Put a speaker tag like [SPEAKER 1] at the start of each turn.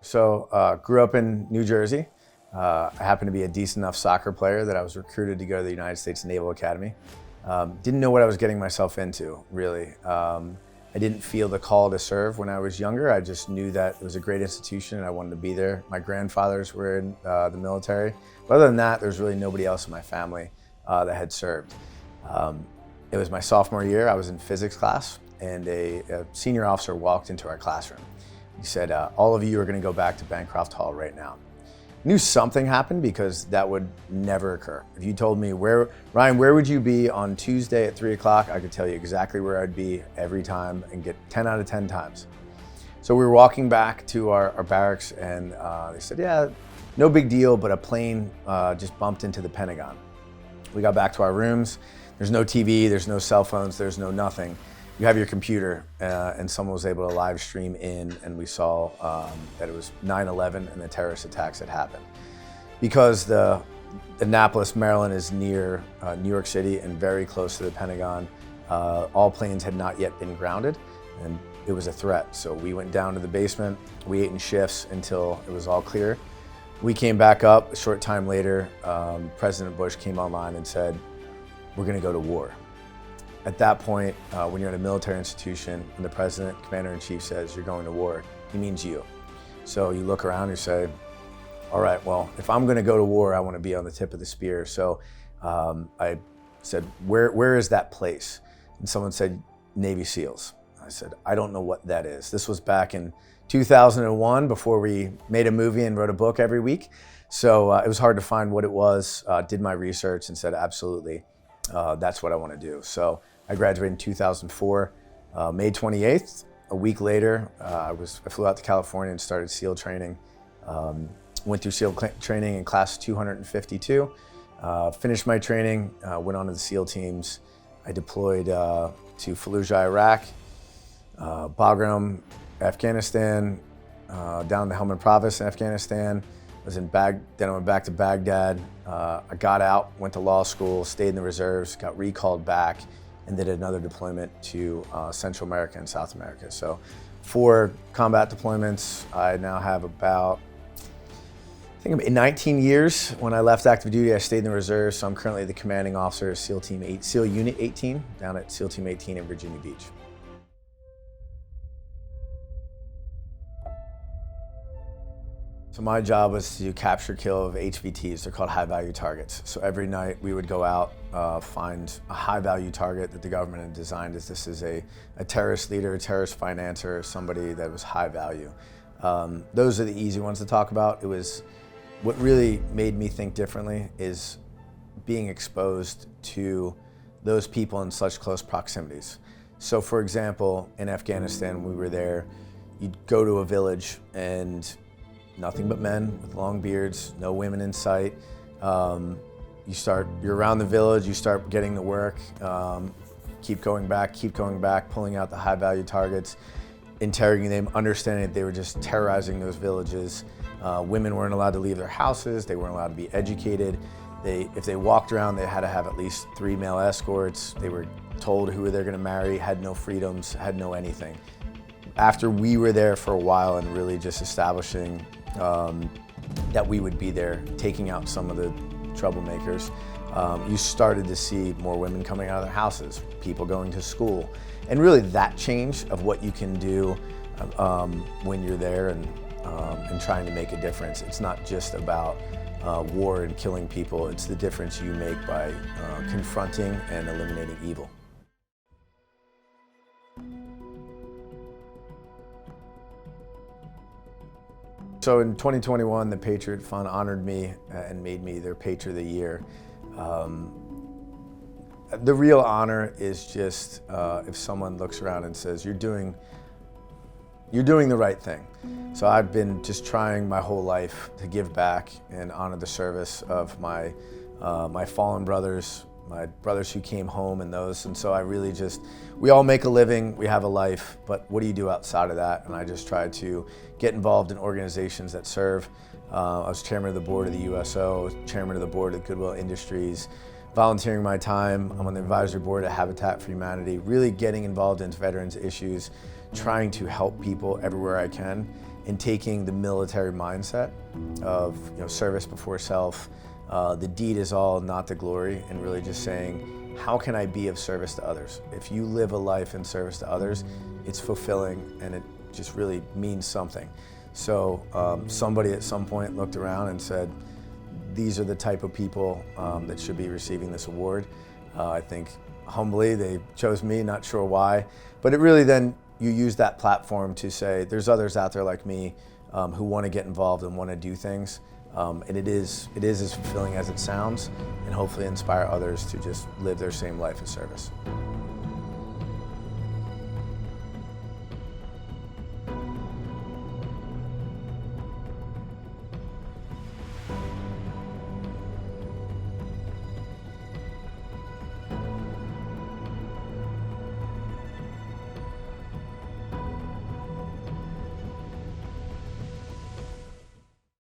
[SPEAKER 1] Grew up in New Jersey. I happened to be a decent enough soccer player that I was recruited to go to the United States Naval Academy. Didn't know what I was getting myself into, really. I didn't feel the call to serve when I was younger. I just knew that it was a great institution and I wanted to be there. My grandfathers were in the military. But other than that, there was really nobody else in my family that had served. It was my sophomore year. I was in physics class and a senior officer walked into our classroom. He said, all of you are going to go back to Bancroft Hall right now. I knew something happened because that would never occur. If you told me, Ryan, where would you be on Tuesday at 3 o'clock? I could tell you exactly where I'd be every time and get 10 out of 10 times. So we were walking back to our barracks and they said, yeah, no big deal, but a plane just bumped into the Pentagon. We got back to our rooms. There's no TV, there's no cell phones, there's no nothing. You have your computer and someone was able to live stream in and we saw that it was 9/11 and the terrorist attacks had happened. Because the Annapolis, Maryland is near New York City and very close to the Pentagon, all planes had not yet been grounded and it was a threat. So we went down to the basement, we ate in shifts until it was all clear. We came back up a short time later, President Bush came online and said, we're gonna go to war. At that point, when you're in a military institution and the president, commander-in-chief says you're going to war, he means you. So you look around and you say, all right, well, if I'm gonna go to war, I wanna be on the tip of the spear. So I said, where is that place? And someone said, Navy SEALs. I said, I don't know what that is. This was back in 2001 before we made a movie and wrote a book every week. So it was hard to find what it was, did my research and said, absolutely, that's what I wanna do. So I graduated in 2004, May 28th. A week later, I flew out to California and started SEAL training. Went through SEAL training in class 252. Finished my training, went on to the SEAL teams. I deployed to Fallujah, Iraq, Bagram, Afghanistan, down the Helmand Province in Afghanistan. Then I went back to Baghdad. I got out, went to law school, stayed in the reserves, got recalled back, and did another deployment to Central America and South America. So 4 combat deployments. I now have about, I think in 19 years. When I left active duty, I stayed in the reserves, so I'm currently the commanding officer of SEAL Unit 18 down at SEAL Team 18 in Virginia Beach. So my job was to capture kill of HVTs. They're called high value targets. So every night we would go out, find a high value target that the government had designed as this is a terrorist leader, a terrorist financer, somebody that was high value. Those are the easy ones to talk about. It was, what really made me think differently is being exposed to those people in such close proximities. So for example, in Afghanistan, we were there, you'd go to a village and nothing but men with long beards, no women in sight. You're around the village, you start getting to work, keep going back, pulling out the high value targets, interrogating them, understanding that they were just terrorizing those villages. Women weren't allowed to leave their houses, they weren't allowed to be educated. If they walked around, they had to have at least 3 male escorts. They were told who they're gonna marry, had no freedoms, had no anything. After we were there for a while and really just establishing that we would be there, taking out some of the troublemakers, you started to see more women coming out of their houses, people going to school, and really that change of what you can do when you're there and trying to make a difference. It's not just about war and killing people, it's the difference you make by confronting and eliminating evil. So in 2021, the Patriot Fund honored me and made me their Patriot of the Year. The real honor is just if someone looks around and says, you're doing the right thing. So I've been just trying my whole life to give back and honor the service of my fallen brothers, my brothers who came home and those. And so I really we all make a living, we have a life, but what do you do outside of that? And I just try to get involved in organizations that serve. I was chairman of the board of the USO, chairman of the board of Goodwill Industries, volunteering my time. I'm on the advisory board at Habitat for Humanity, really getting involved in veterans issues, trying to help people everywhere I can. in taking the military mindset of service before self, the deed is all, not the glory, and really just saying, how can I be of service to others? If you live a life in service to others, it's fulfilling and it just really means something. So somebody at some point looked around and said, these are the type of people that should be receiving this award. I think humbly they chose me, not sure why, but it really then you use that platform to say there's others out there like me who want to get involved and want to do things, and it is as fulfilling as it sounds, and hopefully inspire others to just live their same life of service.